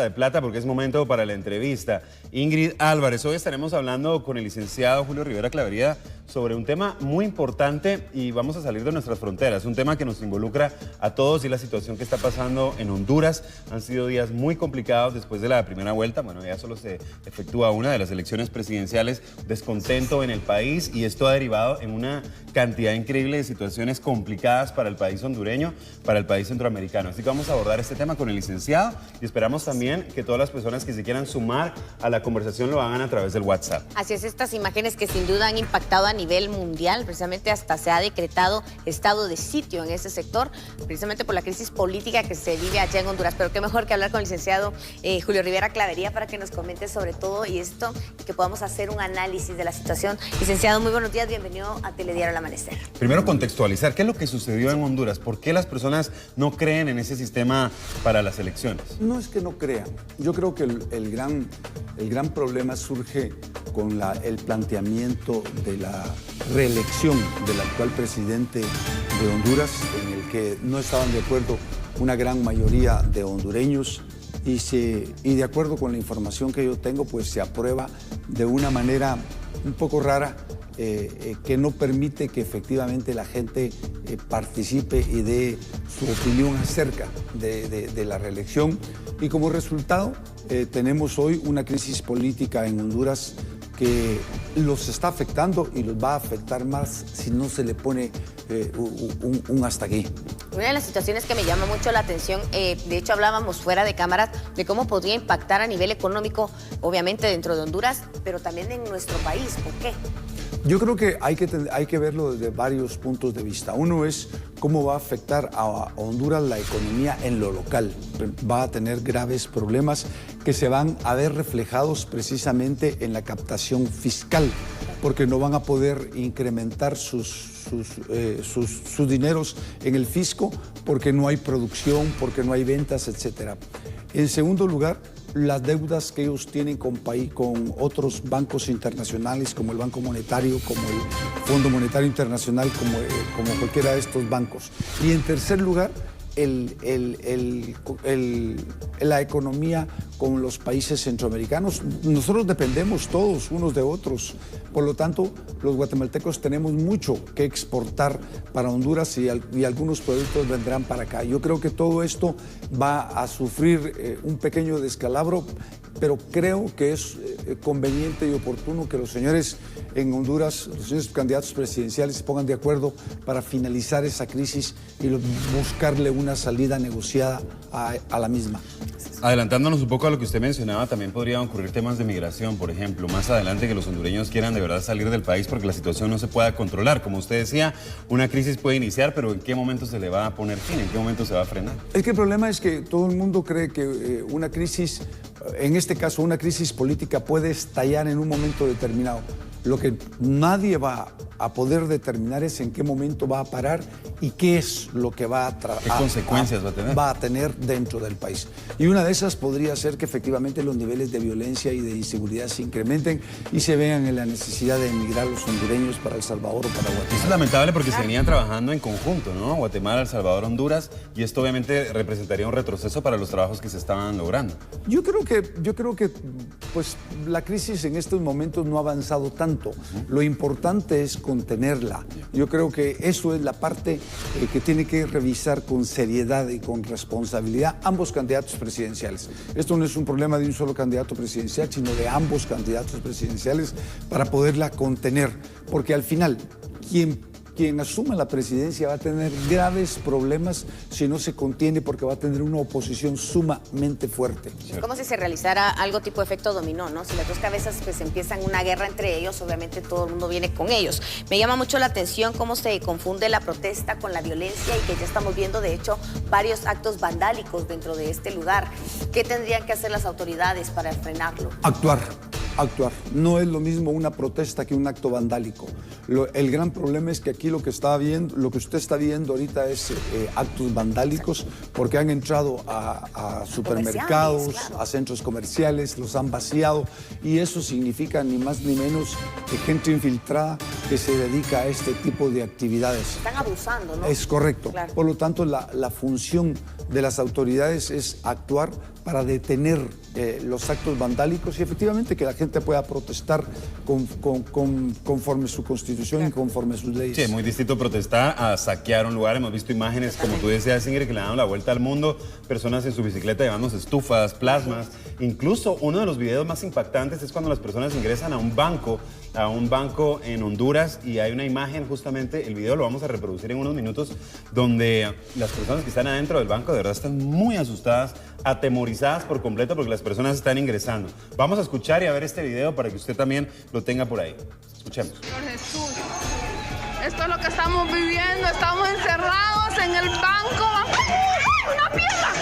de plata porque es momento para la entrevista. Ingrid Álvarez, hoy estaremos hablando con el licenciado Julio Rivera Clavería sobre un tema muy importante y vamos a salir de nuestras fronteras, un tema que nos involucra a todos y la situación que está pasando en Honduras. Han sido días muy complicados después de la primera vuelta, bueno, ya solo se efectúa una de las elecciones presidenciales, descontento en el país y esto ha derivado en una cantidad increíble de situaciones complicadas para el país hondureño, para el país centroamericano. Así que vamos a abordar este tema con el licenciado y esperamos también que todas las personas que se quieran sumar a la conversación lo hagan a través del WhatsApp. Así es, estas imágenes que sin duda han impactado a nivel mundial, precisamente hasta se ha decretado estado de sitio en ese sector, precisamente por la crisis política que se vive allá en Honduras. Pero qué mejor que hablar con el licenciado Julio Rivera Clavería para que nos comente sobre todo y esto y que podamos hacer un análisis de la situación. Licenciado, muy buenos días, bienvenido a Telediario El Amanecer. Primero contextualizar, ¿qué es lo que sucedió en Honduras? ¿Por qué las personas no creen en ese sistema para las elecciones? No es que no crean. Yo creo que el gran problema surge con el planteamiento de la reelección del actual presidente de Honduras, en el que no estaban de acuerdo una gran mayoría de hondureños y de acuerdo con la información que yo tengo, pues se aprueba de una manera un poco rara, que no permite que efectivamente la gente participe y dé su opinión acerca de la reelección. Y como resultado, tenemos hoy una crisis política en Honduras que los está afectando y los va a afectar más si no se le pone un hasta aquí. Una de las situaciones que me llama mucho la atención, de hecho hablábamos fuera de cámaras, de cómo podría impactar a nivel económico, obviamente dentro de Honduras, pero también en nuestro país. ¿Por qué? Yo creo que hay que verlo desde varios puntos de vista. Uno es cómo va a afectar a Honduras la economía en lo local. Va a tener graves problemas que se van a ver reflejados precisamente en la captación fiscal, porque no van a poder incrementar sus dineros en el fisco porque no hay producción, porque no hay ventas, etc. En segundo lugar, las deudas que ellos tienen con otros bancos internacionales, como el Banco Monetario, como el Fondo Monetario Internacional, como cualquiera de estos bancos. Y en tercer lugar, la economía con los países centroamericanos. Nosotros dependemos todos unos de otros. Por lo tanto, los guatemaltecos tenemos mucho que exportar para Honduras y algunos productos vendrán para acá. Yo creo que todo esto va a sufrir un pequeño descalabro, pero creo que es conveniente y oportuno que los señores en Honduras, los señores candidatos presidenciales se pongan de acuerdo para finalizar esa crisis y buscarle una salida negociada a la misma. Adelantándonos un poco a lo que usted mencionaba, también podrían ocurrir temas de migración, por ejemplo, más adelante que los hondureños quieran de verdad salir del país porque la situación no se pueda controlar. Como usted decía, una crisis puede iniciar, pero ¿en qué momento se le va a poner fin? ¿En qué momento se va a frenar? Es que el problema es que todo el mundo cree que una crisis, en este caso una crisis política, puede estallar en un momento determinado. Lo que nadie va a poder determinar es en qué momento va a parar y qué es lo que ¿Qué consecuencias va a tener dentro del país. Y una de esas podría ser que efectivamente los niveles de violencia y de inseguridad se incrementen y se vean en la necesidad de emigrar los hondureños para El Salvador o para Guatemala. Eso es lamentable porque se venían trabajando en conjunto, ¿no? Guatemala, El Salvador, Honduras, y esto obviamente representaría un retroceso para los trabajos que se estaban logrando. Yo creo que pues, la crisis en estos momentos no ha avanzado tanto. Lo importante es contenerla. Yo creo que eso es la parte que tiene que revisar con seriedad y con responsabilidad ambos candidatos presidenciales. Esto no es un problema de un solo candidato presidencial, sino de ambos candidatos presidenciales para poderla contener. Porque al final, quien asuma la presidencia va a tener graves problemas si no se contiene, porque va a tener una oposición sumamente fuerte. Es como si se realizara algo tipo efecto dominó, ¿no? Si las dos cabezas pues empiezan una guerra entre ellos, obviamente todo el mundo viene con ellos. Me llama mucho la atención cómo se confunde la protesta con la violencia y que ya estamos viendo, de hecho, varios actos vandálicos dentro de este lugar. ¿Qué tendrían que hacer las autoridades para frenarlo? Actuar. Actuar. No es lo mismo una protesta que un acto vandálico. El gran problema es que aquí lo que usted está viendo ahorita es actos vandálicos porque han entrado a supermercados, claro, a centros comerciales, los han vaciado y eso significa ni más ni menos que gente infiltrada que se dedica a este tipo de actividades. Están abusando, ¿no? Es correcto. Claro. Por lo tanto, la función de las autoridades es actuar para detener los actos vandálicos y efectivamente que la gente pueda protestar conforme su constitución y conforme sus leyes. Sí, es muy distinto protestar a saquear un lugar. Hemos visto imágenes, como tú decías, Ingrid, que le dan la vuelta al mundo, personas en su bicicleta llevándose estufas, plasmas. Incluso uno de los videos más impactantes es cuando las personas ingresan a un banco en Honduras y hay una imagen, justamente, el video lo vamos a reproducir en unos minutos, donde las personas que están adentro del banco de verdad están muy asustadas, atemorizadas por completo porque las personas están ingresando. Vamos a escuchar y a ver este video para que usted también lo tenga por ahí. Escuchemos. Señor Jesús, esto es lo que estamos viviendo, estamos encerrados en el banco. ¡Ay, una piedra!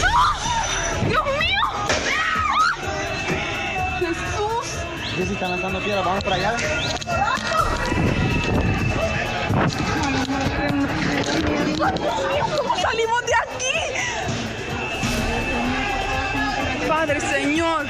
¡No! ¡Dios mío! ¡Jesús! Ya se están lanzando piedras, vamos para allá. ¿Cómo salimos de aquí? Padre, Señor.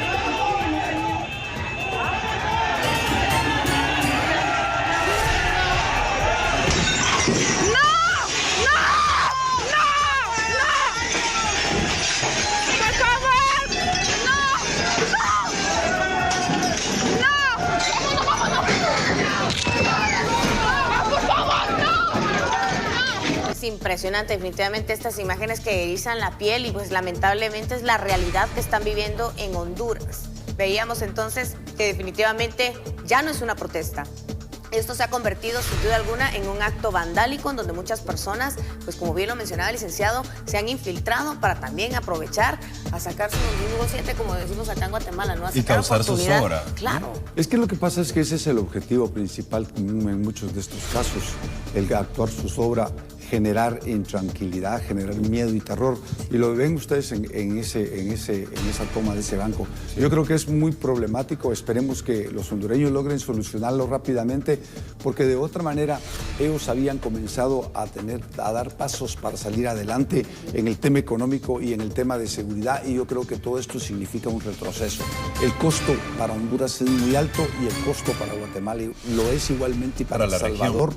Impresionante, definitivamente estas imágenes que erizan la piel y pues lamentablemente es la realidad que están viviendo en Honduras. Veíamos entonces que definitivamente ya no es una protesta. Esto se ha convertido sin duda alguna en un acto vandálico en donde muchas personas, pues como bien lo mencionaba el licenciado, se han infiltrado para también aprovechar a sacarse un negocio, como decimos acá en Guatemala, ¿no? A Y causar zozobra. Claro. Es que lo que pasa es que ese es el objetivo principal en muchos de estos casos, el actuar zozobra, generar intranquilidad, generar miedo y terror. Y lo ven ustedes en esa toma de ese banco. Yo creo que es muy problemático. Esperemos que los hondureños logren solucionarlo rápidamente, porque de otra manera ellos habían comenzado a dar pasos para salir adelante en el tema económico y en el tema de seguridad. Y yo creo que todo esto significa un retroceso. El costo para Honduras es muy alto y el costo para Guatemala lo es igualmente y para El Salvador.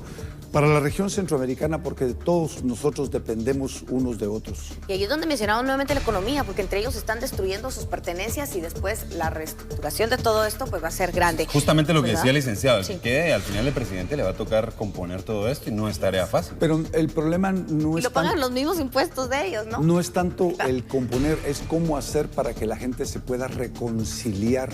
Para la región centroamericana, porque todos nosotros dependemos unos de otros. Y ahí es donde mencionamos nuevamente la economía, porque entre ellos están destruyendo sus pertenencias y después la reestructuración de todo esto pues va a ser grande. Justamente lo que ¿verdad? decía el licenciado, Sí. que al final el presidente le va a tocar componer todo esto y no es tarea fácil. Pero el problema no Y es lo pagan tanto, los mismos impuestos de ellos, ¿no? no es tanto el componer, es cómo hacer para que la gente se pueda reconciliar.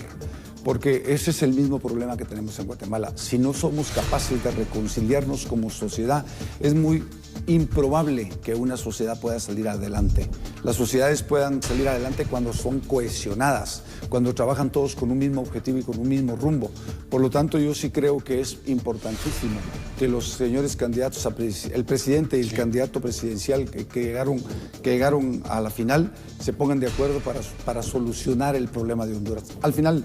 Porque ese es el mismo problema que tenemos en Guatemala. Si no somos capaces de reconciliarnos como sociedad, es muy improbable que una sociedad pueda salir adelante. Las sociedades puedan salir adelante cuando son cohesionadas, cuando trabajan todos con un mismo objetivo y con un mismo rumbo. Por lo tanto, yo sí creo que es importantísimo que los señores candidatos, el presidente y el candidato presidencial que llegaron a la final, se pongan de acuerdo para solucionar el problema de Honduras. Al final,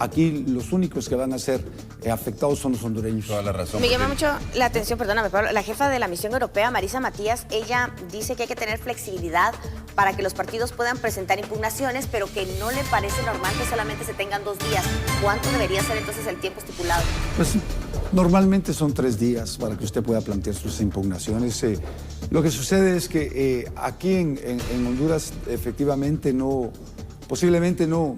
aquí los únicos que van a ser afectados son los hondureños. Toda la razón. Me llama mucho la atención, perdóname, Pablo, la jefa de la misión europea, Marisa Matías, ella dice que hay que tener flexibilidad para que los partidos puedan presentar impugnaciones, pero que no le parece normal que solamente se tengan 2 días. ¿Cuánto debería ser entonces el tiempo estipulado? Pues normalmente son 3 días para que usted pueda plantear sus impugnaciones. Lo que sucede es que aquí en Honduras efectivamente posiblemente no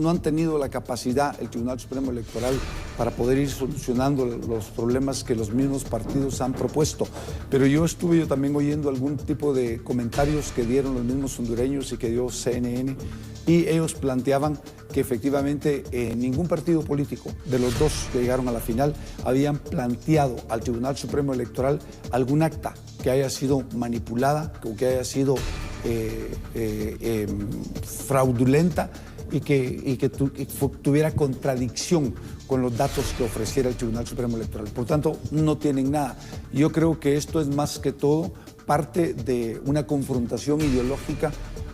han tenido la capacidad, el Tribunal Supremo Electoral, para poder ir solucionando los problemas que los mismos partidos han propuesto. Pero yo estuve también oyendo algún tipo de comentarios que dieron los mismos hondureños y que dio CNN, y ellos planteaban que efectivamente ningún partido político de los 2 que llegaron a la final habían planteado al Tribunal Supremo Electoral algún acta que haya sido manipulada o que haya sido fraudulenta y que tuviera contradicción con los datos que ofreciera el Tribunal Supremo Electoral. Por tanto, no tienen nada. Yo creo que esto es más que todo parte de una confrontación ideológica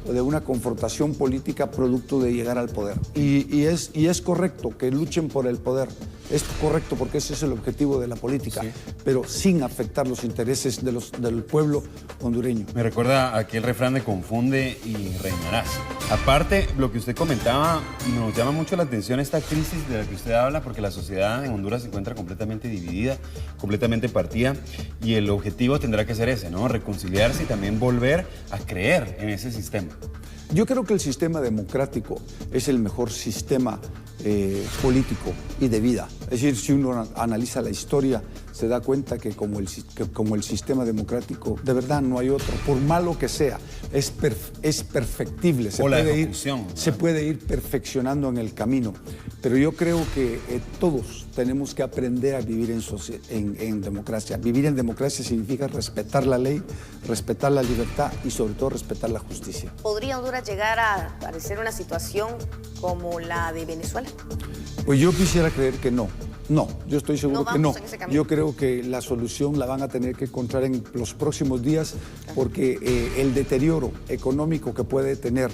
o de una confrontación política producto de llegar al poder. Y es correcto que luchen por el poder. Es correcto porque ese es el objetivo de la política, sí, pero sin afectar los intereses del pueblo hondureño. Me recuerda aquel refrán de confunde y reinarás. Aparte, lo que usted comentaba, nos llama mucho la atención esta crisis de la que usted habla, porque la sociedad en Honduras se encuentra completamente dividida, completamente partida, y el objetivo tendrá que ser ese, ¿no? Reconciliarse y también volver a creer en ese sistema. Yo creo que el sistema democrático es el mejor sistema político y de vida. Es decir, si uno analiza la historia, se da cuenta que como el sistema democrático, de verdad no hay otro. Por malo que sea, es perfectible. Se puede ir perfeccionando en el camino. Pero yo creo que todos tenemos que aprender a vivir en democracia. Vivir en democracia significa respetar la ley, respetar la libertad y sobre todo respetar la justicia. ¿Podría Honduras llegar a parecer una situación como la de Venezuela? Pues yo quisiera creer que no. No, yo estoy seguro que no. Yo creo que la solución la van a tener que encontrar en los próximos días, porque el deterioro económico que puede tener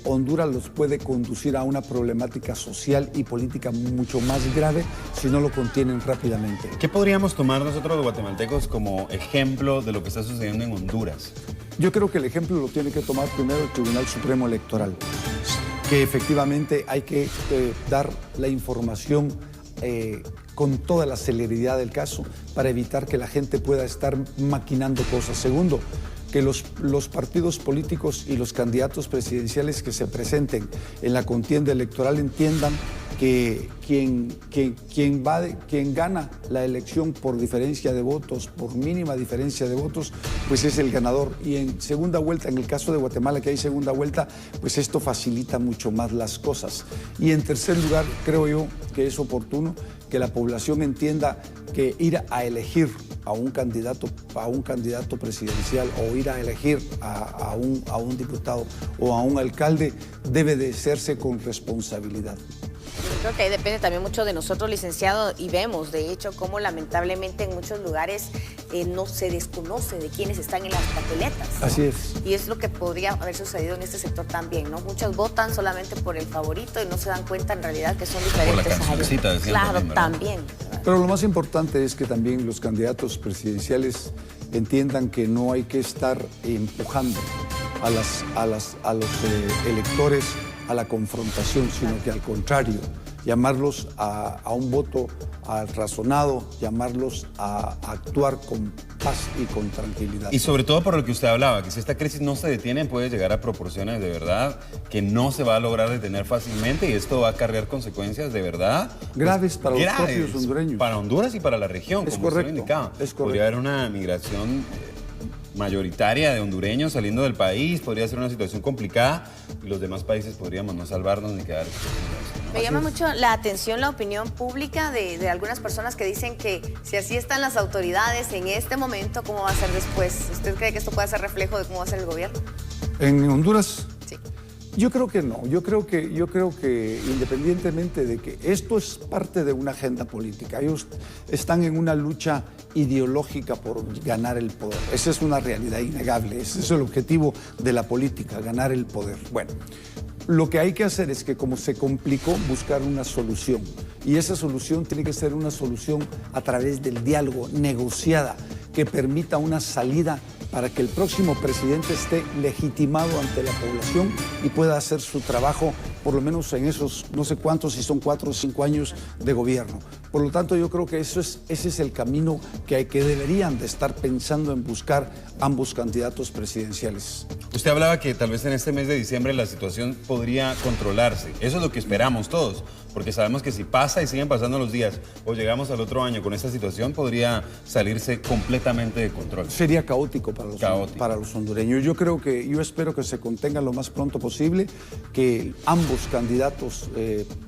Honduras los puede conducir a una problemática social y política mucho más grave si no lo contienen rápidamente. ¿Qué podríamos tomar nosotros los guatemaltecos como ejemplo de lo que está sucediendo en Honduras? Yo creo que el ejemplo lo tiene que tomar primero el Tribunal Supremo Electoral, que efectivamente hay que dar la información con toda la celeridad del caso para evitar que la gente pueda estar maquinando cosas. Segundo, que los partidos políticos y los candidatos presidenciales que se presenten en la contienda electoral entiendan que quien gana la elección por diferencia de votos, por mínima diferencia de votos, pues es el ganador. Y en segunda vuelta, en el caso de Guatemala que hay segunda vuelta, pues esto facilita mucho más las cosas. Y en tercer lugar, creo yo que es oportuno que la población entienda que ir a elegir a un candidato presidencial o ir a elegir a un diputado o a un alcalde debe de hacerse con responsabilidad. Yo creo que ahí depende también mucho de nosotros, licenciado, y vemos, de hecho, cómo lamentablemente en muchos lugares no se desconoce de quiénes están en las papeletas, ¿no? Así es. Y es lo que podría haber sucedido en este sector también, ¿no? Muchos votan solamente por el favorito y no se dan cuenta en realidad que son diferentes. Por la cancioncita, decían. Claro, también. Pero lo más importante es que también los candidatos presidenciales entiendan que no hay que estar empujando a los electores a la confrontación, sino que al contrario, llamarlos a un voto razonado, llamarlos a actuar con paz y con tranquilidad. Y sobre todo por lo que usted hablaba, que si esta crisis no se detiene puede llegar a proporciones de verdad que no se va a lograr detener fácilmente, y esto va a cargar consecuencias de verdad graves para los propios hondureños. Para Honduras y para la región, como usted lo indicaba. Podría haber una migración mayoritaria de hondureños saliendo del país, podría ser una situación complicada y los demás países podríamos no salvarnos ni quedar expuestos. Me llama mucho la atención la opinión pública de algunas personas que dicen que si así están las autoridades en este momento, ¿cómo va a ser después? ¿Usted cree que esto puede ser reflejo de cómo va a ser el gobierno? ¿En Honduras? Sí. Yo creo que no. Yo creo que independientemente de que esto es parte de una agenda política, ellos están en una lucha ideológica por ganar el poder. Esa es una realidad innegable. Ese es el objetivo de la política, ganar el poder. Bueno, lo que hay que hacer es que, como se complicó, buscar una solución. Y esa solución tiene que ser una solución a través del diálogo, negociada, que permita una salida para que el próximo presidente esté legitimado ante la población y pueda hacer su trabajo, por lo menos en esos no sé cuántos, si son 4 o 5 años de gobierno. Por lo tanto, yo creo que ese es el camino que deberían de estar pensando en buscar ambos candidatos presidenciales. Usted hablaba que tal vez en este mes de diciembre la situación podría controlarse. Eso es lo que esperamos todos, porque sabemos que si pasa y siguen pasando los días o llegamos al otro año con esta situación, podría salirse completamente de control. Sería caótico para los hondureños. Yo espero que se contenga lo más pronto posible, que ambos candidatos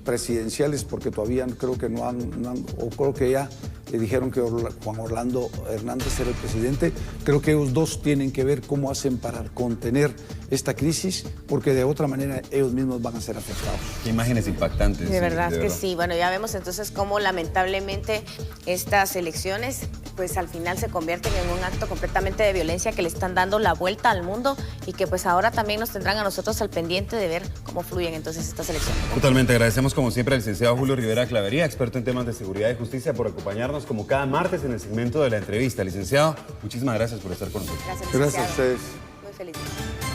presidenciales, porque todavía creo que o creo que ya dijeron que Juan Orlando Hernández era el presidente, creo que ellos dos tienen que ver cómo hacen para contener esta crisis, porque de otra manera ellos mismos van a ser afectados. Qué imágenes impactantes. De verdad que sí. Bueno, ya vemos entonces cómo lamentablemente estas elecciones pues al final se convierten en un acto completamente de violencia que le están dando la vuelta al mundo y que pues ahora también nos tendrán a nosotros al pendiente de ver cómo fluyen entonces estas elecciones. Totalmente, agradecemos como siempre al licenciado Julio Rivera Clavería, experto en temas de seguridad y justicia, por acompañarnos como cada martes en el segmento de la entrevista. Licenciado, muchísimas gracias por estar con nosotros. Gracias, Gracias a licenciado. ustedes. Muy feliz.